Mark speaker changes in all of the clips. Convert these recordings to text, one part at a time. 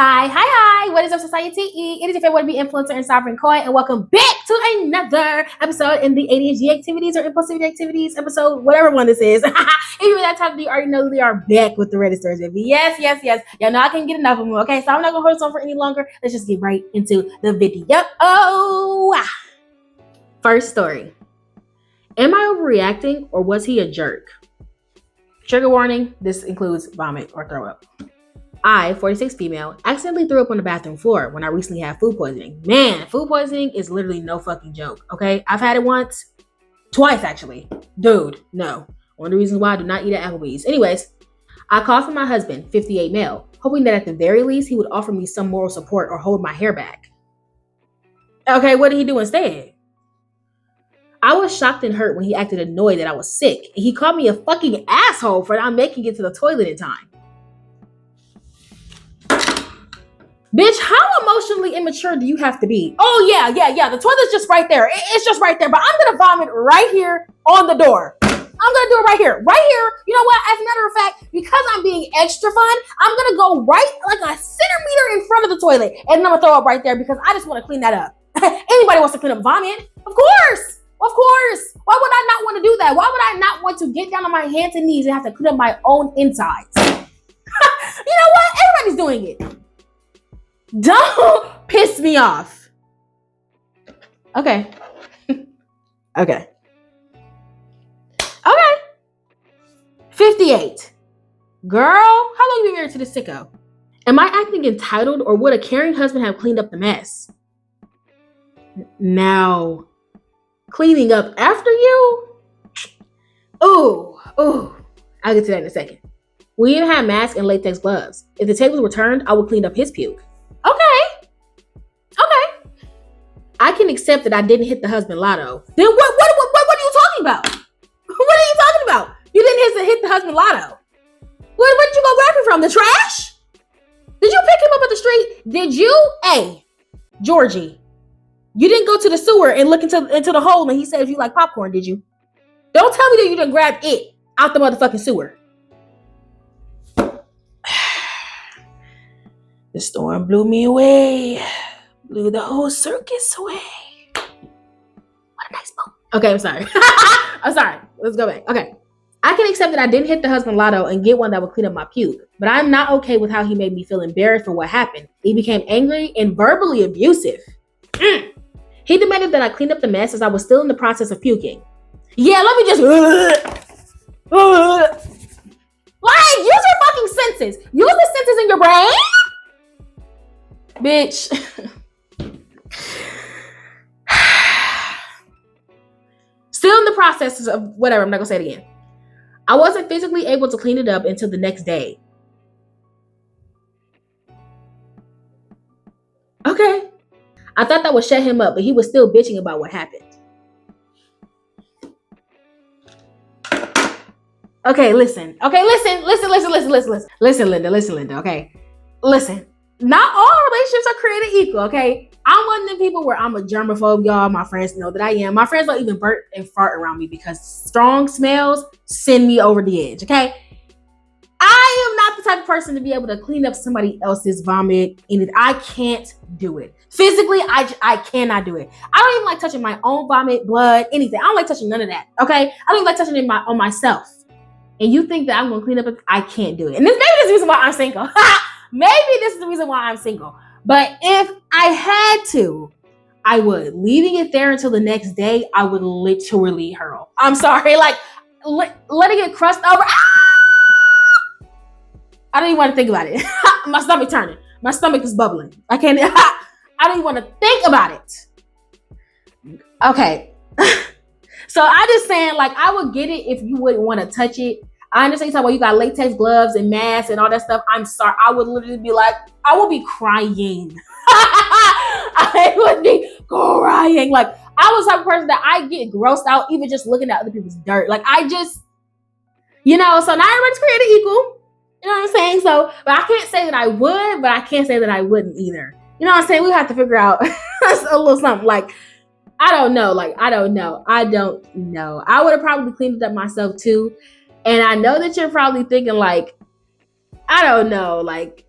Speaker 1: Hi. What is up, society? It is your favorite to-be influencer and sovereign coin, and welcome back to another episode in the ADHD activities or impulsivity activities episode, whatever one this is. If you're that type of you already know we are back with the Reddit stories, baby. Yes. Y'all know I can't get enough of them, okay? So I'm not gonna hold this on for any longer. Let's just get right into the video. First story. Am I overreacting or was he a jerk? Trigger warning, this includes vomit or throw up. I, 46 female, accidentally threw up on the bathroom floor when I recently had food poisoning. Man, food poisoning is literally no fucking joke, okay? I've had it once, twice actually. Dude, no. One of the reasons why I do not eat at Applebee's. Anyways, I called for my husband, 58 male, hoping that at the very least he would offer me some moral support or hold my hair back. Okay, what did he do instead? I was shocked and hurt when he acted annoyed that I was sick, and he called me a fucking asshole for not making it to the toilet in time. Bitch, how emotionally immature do you have to be? Oh, yeah. The toilet's just right there. It's just right there. But I'm going to vomit right here on the door. I'm going to do it right here. Right here. You know what? As a matter of fact, because I'm being extra fun, I'm going to go right like a centimeter in front of the toilet. And I'm going to throw up right there because I just want to clean that up. Anybody wants to clean up vomit? Of course. Why would I not want to do that? Why would I not want to get down on my hands and knees and have to clean up my own insides? You know what? Everybody's doing it. Don't piss me off. Okay. 58. Girl, how long you been married to this sicko? Am I acting entitled or would a caring husband have cleaned up the mess? Now, cleaning up after you? Ooh. I'll get to that in a second. We even had masks and latex gloves. If the tables were turned, I would clean up his puke. Okay. I can accept that I didn't hit the husband lotto. Then what are you talking about? What are you talking about? You didn't hit the husband lotto. Where did you go grab it from? The trash? Did you pick him up at the street? Did you? Hey, Georgie, you didn't go to the sewer and look into the hole and he said if you like popcorn, did you? Don't tell me that you didn't grab it out the motherfucking sewer. The storm blew me away. Blew the whole circus away. What a nice boat. Okay, I'm sorry. Let's go back. Okay. I can accept that I didn't hit the husband lotto and get one that would clean up my puke, but I'm not okay with how he made me feel embarrassed for what happened. He became angry and verbally abusive. He demanded that I clean up the mess as I was still in the process of puking. Yeah, let me just... Like, use your fucking senses. Use the senses in your brain. Bitch. Still in the process of whatever, I'm not gonna say it again. I wasn't physically able to clean it up until the next day. Okay. I thought that would shut him up, but he was still bitching about what happened. Okay, listen. Listen, Linda, okay? Listen. Not all relationships are created equal, okay? I'm one of them people where I'm a germaphobe, y'all. My friends know that I am. My friends don't even burp and fart around me because strong smells send me over the edge, okay? I am not the type of person to be able to clean up somebody else's vomit, and I can't do it. Physically, I cannot do it. I don't even like touching my own vomit, blood, anything. I don't like touching none of that, okay? I don't even like touching it on myself. And you think that I'm going to clean up it? I can't do it. And maybe this is the reason why I'm single. Maybe this is the reason why I'm single. But if I had to, I would. Leaving it there until the next day, I would literally hurl. I'm sorry. Like, letting it crust over. I don't even want to think about it. My stomach turning. My stomach is bubbling. I don't even want to think about it. Okay. So I just saying, like, I would get it if you wouldn't want to touch it. I understand you're talking about you got latex gloves and masks and all that stuff. I'm sorry. I would literally be like, I would be crying. I would be crying. Like, I was the type of person that I get grossed out even just looking at other people's dirt. Like, I just, so not everybody's created equal. You know what I'm saying? So, but I can't say that I would, but I can't say that I wouldn't either. You know what I'm saying? We have to figure out a little something. Like, I don't know. I would have probably cleaned it up myself too. And I know that you're probably thinking like, I don't know. Like,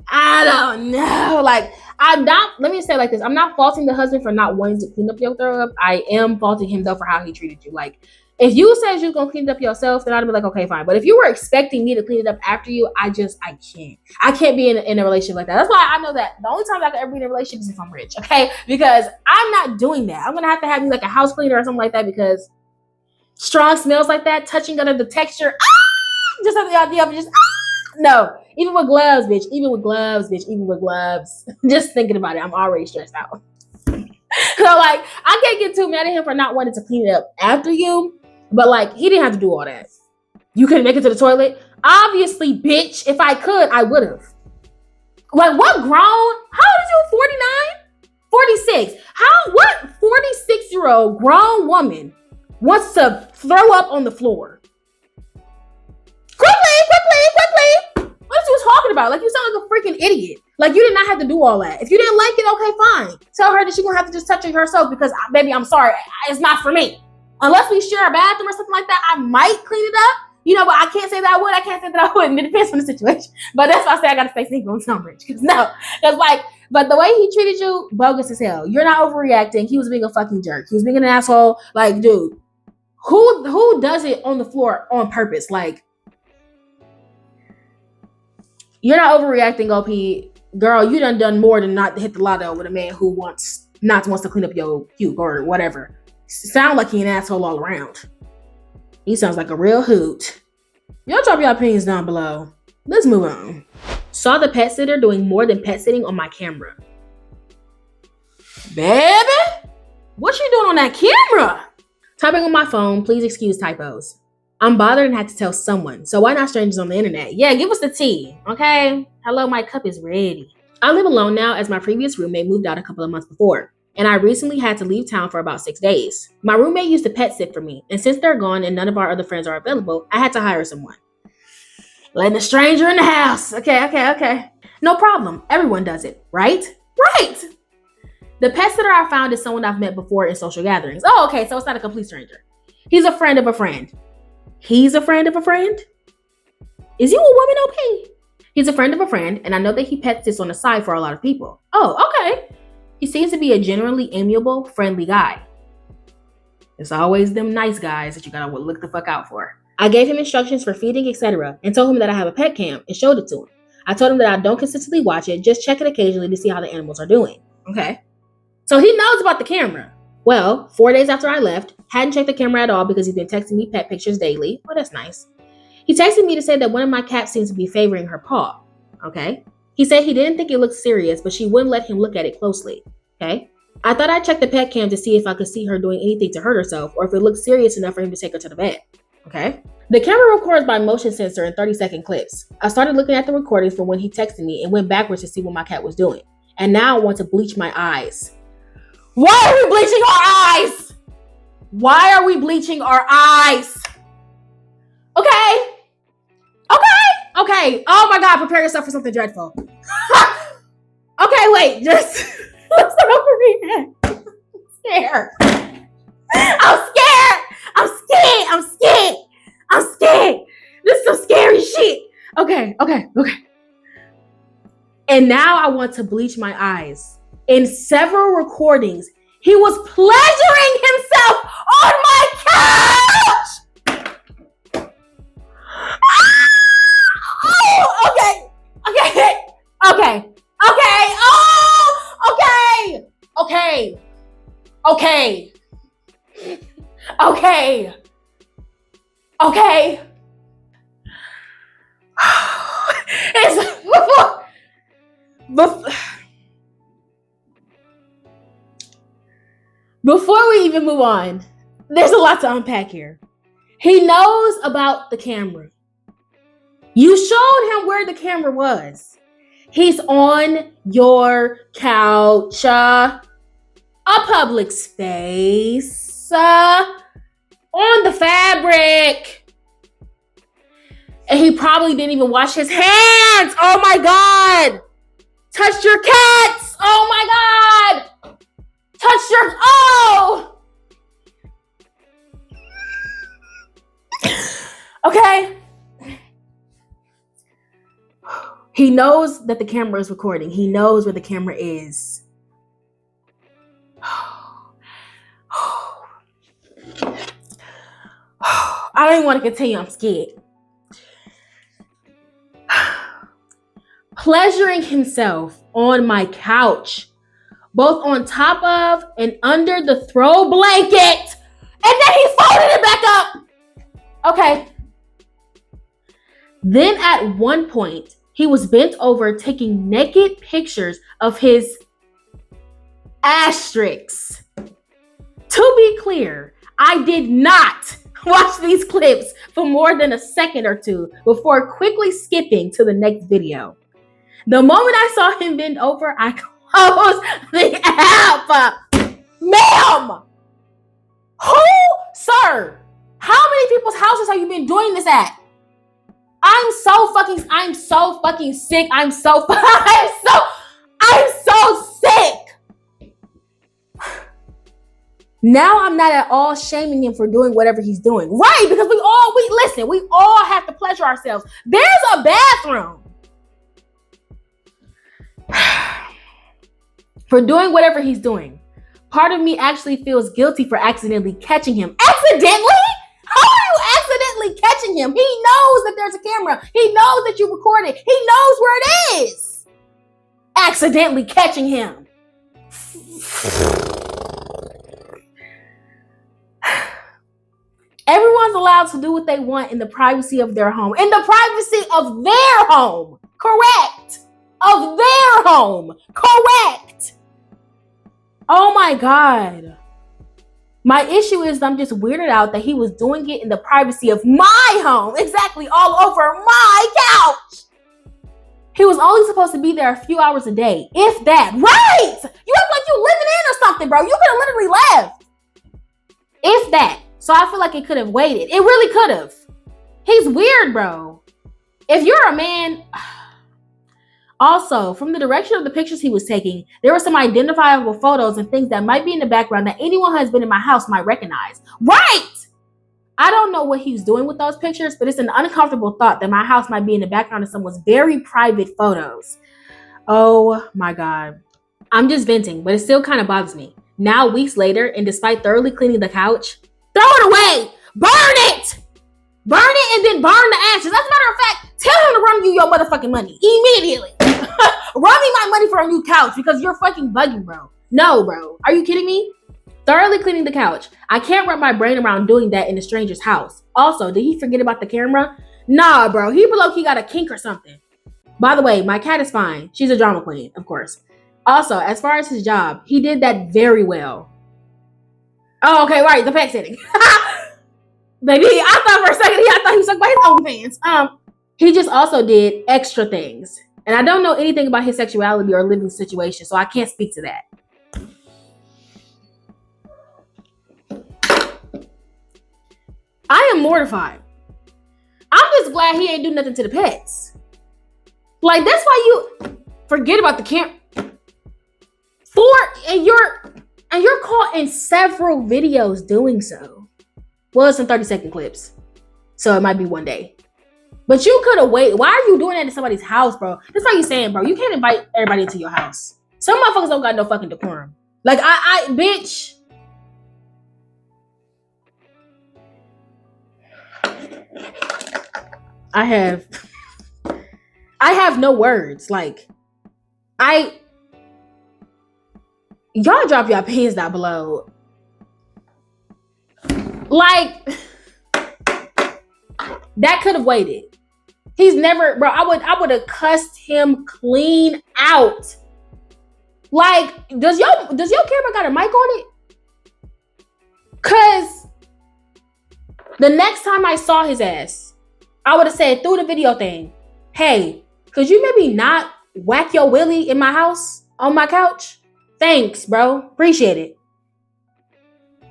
Speaker 1: I don't know. Like, I'm not, let me say it like this. I'm not faulting the husband for not wanting to clean up your throw up. I am faulting him though for how he treated you. Like, if you said you was gonna clean it up yourself, then I'd be like, okay, fine. But if you were expecting me to clean it up after you, I can't. I can't be in a relationship like that. That's why I know that the only time I can ever be in a relationship is if I'm rich, okay? Because I'm not doing that. I'm gonna have me like a house cleaner or something like that because strong smells like that, touching under the texture, just on the idea of just no. Even with gloves, bitch. Even with gloves, bitch. Even with gloves. Just thinking about it, I'm already stressed out. So like, I can't get too mad at him for not wanting to clean it up after you, but like, he didn't have to do all that. You couldn't make it to the toilet? Obviously, bitch. If I could, I would have. Like, what grown? How old are you? 49? 46. What 46-year-old grown woman wants to throw up on the floor? Quickly! What are you talking about? Like, you sound like a freaking idiot. Like, you did not have to do all that. If you didn't like it, okay, fine. Tell her that she's gonna have to just touch it herself because, baby, I'm sorry, it's not for me. Unless we share a bathroom or something like that, I might clean it up. You know, but I can't say that I would. I can't say that I wouldn't. It depends on the situation. But that's why I say I gotta stay single and so rich. Because but the way he treated you, bogus as hell. You're not overreacting. He was being a fucking jerk. He was being an asshole. Like, dude, who does it on the floor on purpose? Like, you're not overreacting, OP. Girl, you done more than not hit the lotto with a man who wants to clean up your puke or whatever. Sound like he an asshole all around. He sounds like a real hoot. Y'all drop your opinions down below. Let's move on. Saw the pet sitter doing more than pet sitting on my camera. Baby, what you doing on that camera? Typing on my phone, please excuse typos. I'm bothered and had to tell someone, so why not strangers on the internet? Yeah, give us the tea, okay? Hello, my cup is ready. I live alone now as my previous roommate moved out a couple of months before, and I recently had to leave town for about 6 days. My roommate used to pet sit for me, and since they're gone and none of our other friends are available, I had to hire someone. Letting a stranger in the house. Okay. No problem. Everyone does it, right? Right! The pet sitter I found is someone I've met before in social gatherings. Oh, okay, so it's not a complete stranger. He's a friend of a friend. He's a friend of a friend? Is you a woman, OP? He's a friend of a friend, and I know that he pet sits on the side for a lot of people. Oh, okay. He seems to be a generally amiable, friendly guy. It's always them nice guys that you gotta look the fuck out for. I gave him instructions for feeding, etc., and told him that I have a pet cam and showed it to him. I told him that I don't consistently watch it, just check it occasionally to see how the animals are doing. Okay. So he knows about the camera. Well, 4 days after I left, hadn't checked the camera at all because he's been texting me pet pictures daily. Oh, that's nice. He texted me to say that one of my cats seems to be favoring her paw. Okay. He said he didn't think it looked serious, but she wouldn't let him look at it closely. Okay. I thought I'd check the pet cam to see if I could see her doing anything to hurt herself or if it looked serious enough for him to take her to the vet. Okay. The camera records by motion sensor in 30-second clips. I started looking at the recordings from when he texted me and went backwards to see what my cat was doing. And now I want to bleach my eyes. Why are we bleaching our eyes? Why are we bleaching our eyes? Okay. Oh my God, prepare yourself for something dreadful. Okay, wait, just let's not overreact. I'm scared. This is some scary shit. Okay. And now I want to bleach my eyes. In several recordings, he was pleasuring himself on my couch. Oh, okay. Before we even move on, there's a lot to unpack here. He knows about the camera. You showed him where the camera was. He's on your couch, a public space, on the fabric. And he probably didn't even wash his hands. Oh my God. Touched your cats. Oh my God. Touched your, oh. Okay. He knows that the camera is recording. He knows where the camera is. I don't even want to continue. I'm scared. Pleasuring himself on my couch, both on top of and under the throw blanket. And then he folded it back up. Okay. Then at one point, he was bent over taking naked pictures of his asterisks. To be clear, I did not watch these clips for more than a second or two before quickly skipping to the next video. The moment I saw him bend over, I closed the app. Ma'am! Who? Sir, how many people's houses have you been doing this at? I'm so fucking sick. I'm so sick. Now I'm not at all shaming him for doing whatever he's doing. Right, because we all have to pleasure ourselves. There's a bathroom. For doing whatever he's doing. Part of me actually feels guilty for accidentally catching him. Accidentally? How are you accidentally catching him? He knows that there's a camera. He knows that you recorded. He knows where it is. Accidentally catching him. Everyone's allowed to do what they want in the privacy of their home. In the privacy of their home. Correct. Of their home. Correct. Oh my God. My issue is I'm just weirded out that he was doing it in the privacy of my home. Exactly, all over my couch. He was only supposed to be there a few hours a day, if that. Right! You act like you living in or something, bro. You could have literally left. If that. So I feel like it could have waited. It really could have. He's weird, bro. If you're a man... Also, from the direction of the pictures he was taking, there were some identifiable photos and things that might be in the background that anyone who has been in my house might recognize. Right! I don't know what he's doing with those pictures, but it's an uncomfortable thought that my house might be in the background of someone's very private photos. Oh my God. I'm just venting, but it still kind of bothers me. Now, weeks later, and despite thoroughly cleaning the couch, throw it away! Burn it! Burn it and then burn the ashes. As a matter of fact, tell him to run you your motherfucking money immediately. Run me my money for a new couch because you're fucking bugging, bro. No, bro. Are you kidding me? Thoroughly cleaning the couch. I can't wrap my brain around doing that in a stranger's house. Also, did he forget about the camera? Nah, bro. He got a kink or something. By the way, my cat is fine. She's a drama queen, of course. Also, as far as his job, he did that very well. Oh, okay, right. The pet sitting. Baby, I thought for a second he was sucked by his OnlyFans. He just also did extra things. And I don't know anything about his sexuality or living situation, so I can't speak to that. I am mortified. I'm just glad he ain't do nothing to the pets. Like, that's why you forget about the camera. And you're caught in several videos doing so. Well, it's in 30-second clips. So it might be one day. But you could have waited. Why are you doing that in somebody's house, bro? That's what you're saying, bro. You can't invite everybody into your house. Some motherfuckers don't got no fucking decorum. Like, bitch. I have no words. Like, y'all drop your opinions down below. Like, that could have waited. He's never, bro, I would have cussed him clean out. Like, does your camera got a mic on it? Cause the next time I saw his ass, I would have said through the video thing, hey, could you maybe not whack your willy in my house on my couch? Thanks, bro. Appreciate it.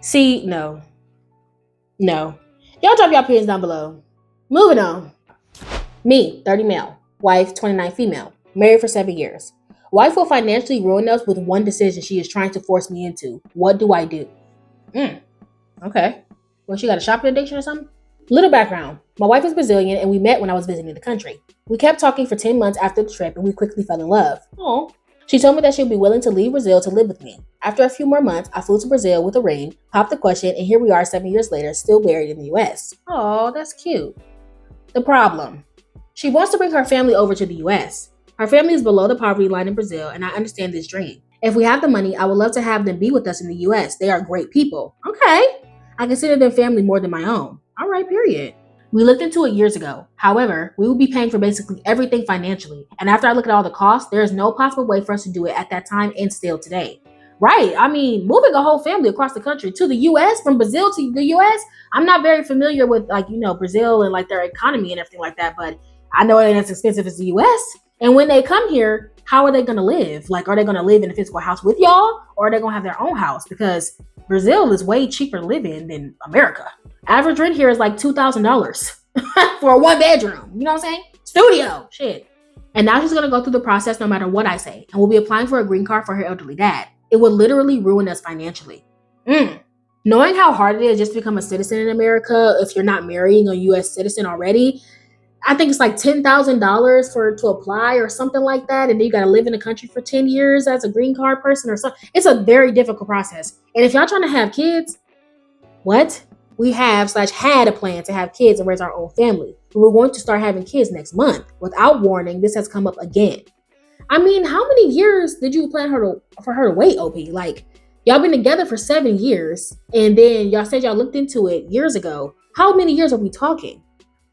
Speaker 1: See, no. Y'all drop your opinions down below. Moving on. Me, 30 male. Wife, 29 female. Married for 7 years. Wife will financially ruin us with one decision she is trying to force me into. What do I do? Okay. Well, she got a shopping addiction or something? Little background. My wife is Brazilian and we met when I was visiting the country. We kept talking for 10 months after the trip and we quickly fell in love. Oh. She told me that she'd be willing to leave Brazil to live with me. After a few more months, I flew to Brazil with a ring, popped the question, and here we are 7 years later, still married in the US. Oh, that's cute. The problem. She wants to bring her family over to the US. Her family is below the poverty line in Brazil, and I understand this dream. If we have the money, I would love to have them be with us in the US. They are great people. Okay. I consider them family more than my own. All right, period. We looked into it years ago. However, we will be paying for basically everything financially. And after I look at all the costs, there is no possible way for us to do it at that time and still today. Right. I mean, moving a whole family across the country to the US, from Brazil to the US, I'm not very familiar with Brazil and like their economy and everything like that, but I know it ain't as expensive as the US. And when they come here, how are they going to live? Like, are they going to live in a physical house with y'all or are they going to have their own house? Because Brazil is way cheaper living than America. Average rent here is like $2,000 for a one bedroom. You know what I'm saying? Studio. Shit. And now she's going to go through the process no matter what I say. And will be applying for a green card for her elderly dad. It would literally ruin us financially. Knowing how hard it is just to become a citizen in America, if you're not marrying a U.S. citizen already, I think it's like $10,000 to apply or something like that. And then you got to live in the country for 10 years as a green card person or something. It's a very difficult process. And if y'all trying to have kids, what? We had a plan to have kids and raise our own family. We're going to start having kids next month. Without warning, this has come up again. I mean, how many years did you plan for her to wait, OP? Like, y'all been together for 7 years, and then y'all said y'all looked into it years ago. How many years are we talking?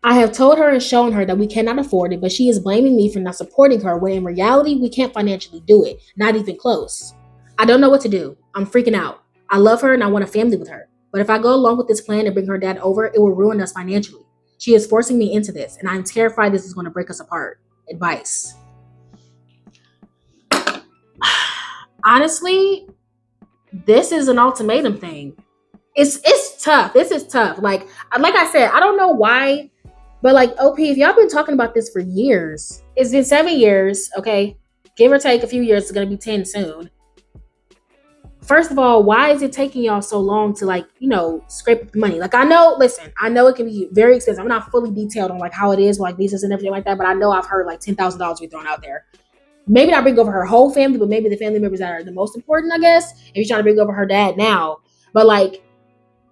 Speaker 1: I have told her and shown her that we cannot afford it, but she is blaming me for not supporting her, when in reality, we can't financially do it. Not even close. I don't know what to do. I'm freaking out. I love her and I want a family with her. But if I go along with this plan and bring her dad over, it will ruin us financially. She is forcing me into this, and I'm terrified this is going to break us apart. Advice. Honestly, this is an ultimatum thing. It's tough. This is tough. Like I said, I don't know why, but like OP, if y'all been talking about this for years, it's been 7 years, okay? Give or take a few years, it's gonna be 10 soon. First of all, why is it taking y'all so long to scrape up the money? Like, I know it can be very expensive. I'm not fully detailed on like how it is, like visas and everything like that, but I know I've heard like $10,000 be thrown out there. Maybe not bring over her whole family, but maybe the family members that are the most important, I guess. If you're trying to bring over her dad now. But like,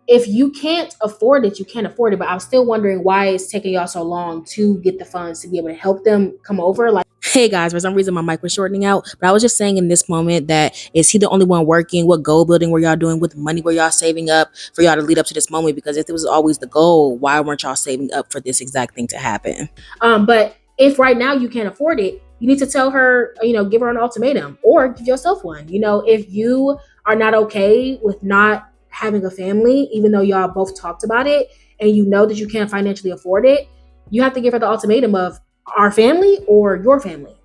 Speaker 1: if you can't afford it, you can't afford it. But I'm still wondering why it's taking y'all so long to get the funds to be able to help them come over. Like, hey guys, for some reason my mic was shortening out, but I was just saying in this moment that is he the only one working? What goal building were y'all doing? With money were y'all saving up for y'all to lead up to this moment? Because if it was always the goal, why weren't y'all saving up for this exact thing to happen? But if right now you can't afford it, you need to tell her, give her an ultimatum or give yourself one. If you are not okay with not having a family, even though y'all both talked about it and you know that you can't financially afford it, you have to give her the ultimatum of our family or your family.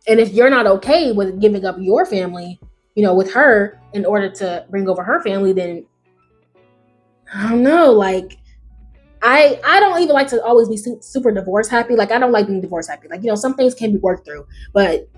Speaker 1: And if you're not okay with giving up your family, with her in order to bring over her family, then I don't know, like, I don't even like to always be super divorce happy. Like, I don't like being divorce happy. Like, some things can be worked through. But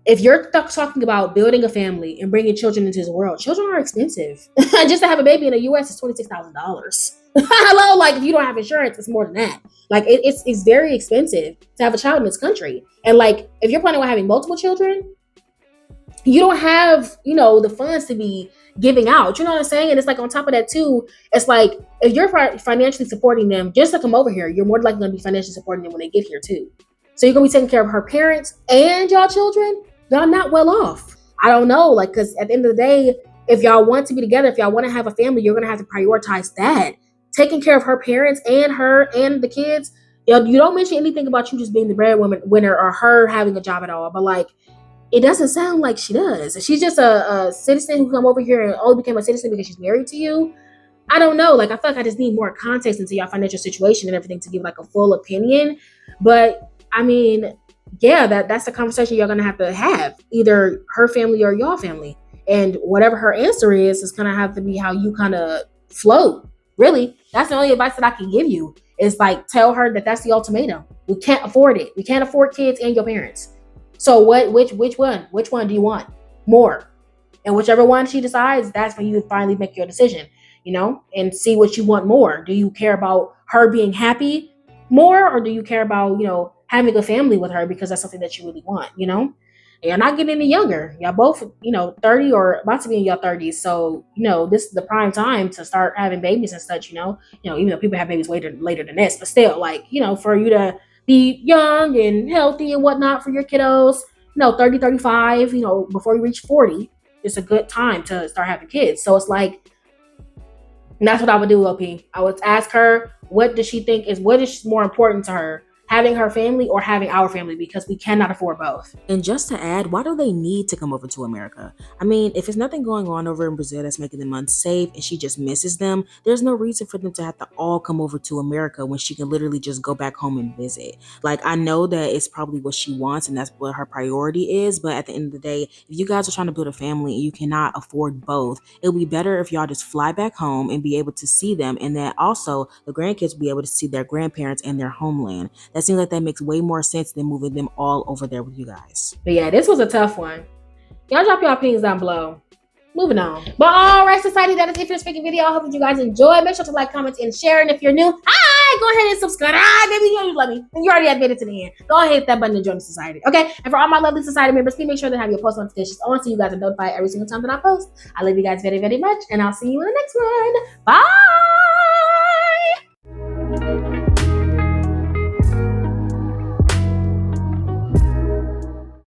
Speaker 1: if you're talking about building a family and bringing children into this world, children are expensive. Just to have a baby in the U.S. is $26,000. Hello, like if you don't have insurance, it's more than that. Like it's very expensive to have a child in this country. And like if you're planning on having multiple children, you don't have, the funds to be giving out. You know what I'm saying? And it's like on top of that too, it's like if you're financially supporting them just to come over here, you're more likely going to be financially supporting them when they get here too. So you're going to be taking care of her parents and y'all children. Y'all not well off. I don't know, like, because at the end of the day, if y'all want to be together, if y'all want to have a family, you're going to have to prioritize that. Taking care of her parents and her and the kids. You don't mention anything about you just being the breadwinner or her having a job at all. But like, it doesn't sound like she does. She's just a citizen who come over here and only became a citizen because she's married to you. I don't know. Like, I feel like I just need more context into your financial situation and everything to give like a full opinion. But I mean, yeah, that's the conversation you're gonna have to have. Either her family or your family. And whatever her answer is gonna have to be how you kind of float. Really, that's the only advice that I can give you. Is like tell her that that's the ultimatum. We can't afford it. We can't afford kids and your parents. So which one? Which one do you want more? And whichever one she decides, that's when you finally make your decision. and see what you want more. Do you care about her being happy more, or do you care about, having a family with her because that's something that you really want, And you're not getting any younger. Y'all both, 30 or about to be in your 30s. So, this is the prime time to start having babies and such, even though people have babies later than this, but still, like, for you to be young and healthy and whatnot for your kiddos, 30, 35, before you reach 40, it's a good time to start having kids. So it's like, that's what I would do, LP. I would ask her, what does she think what is more important to her? Having her family or having our family, because we cannot afford both.
Speaker 2: And just to add, why do they need to come over to America? I mean, if there's nothing going on over in Brazil that's making them unsafe and she just misses them, there's no reason for them to have to all come over to America when she can literally just go back home and visit. Like, I know that it's probably what she wants and that's what her priority is, but at the end of the day, if you guys are trying to build a family and you cannot afford both, it'll be better if y'all just fly back home and be able to see them, and that also the grandkids will be able to see their grandparents and their homeland. That seems like that makes way more sense than moving them all over there with you guys.
Speaker 1: But yeah, this was a tough one. Y'all drop your opinions down below. Moving on. But all right, society, that is it for this freaking video. I hope that you guys enjoyed. Make sure to like, comment, and share. And if you're new, go ahead and subscribe. Maybe you love me. And you already have made it to the end. Go ahead and hit that button to join the society. Okay? And for all my lovely society members, please make sure to have your post notifications on so you guys are notified every single time that I post. I love you guys very, very much. And I'll see you in the next one. Bye.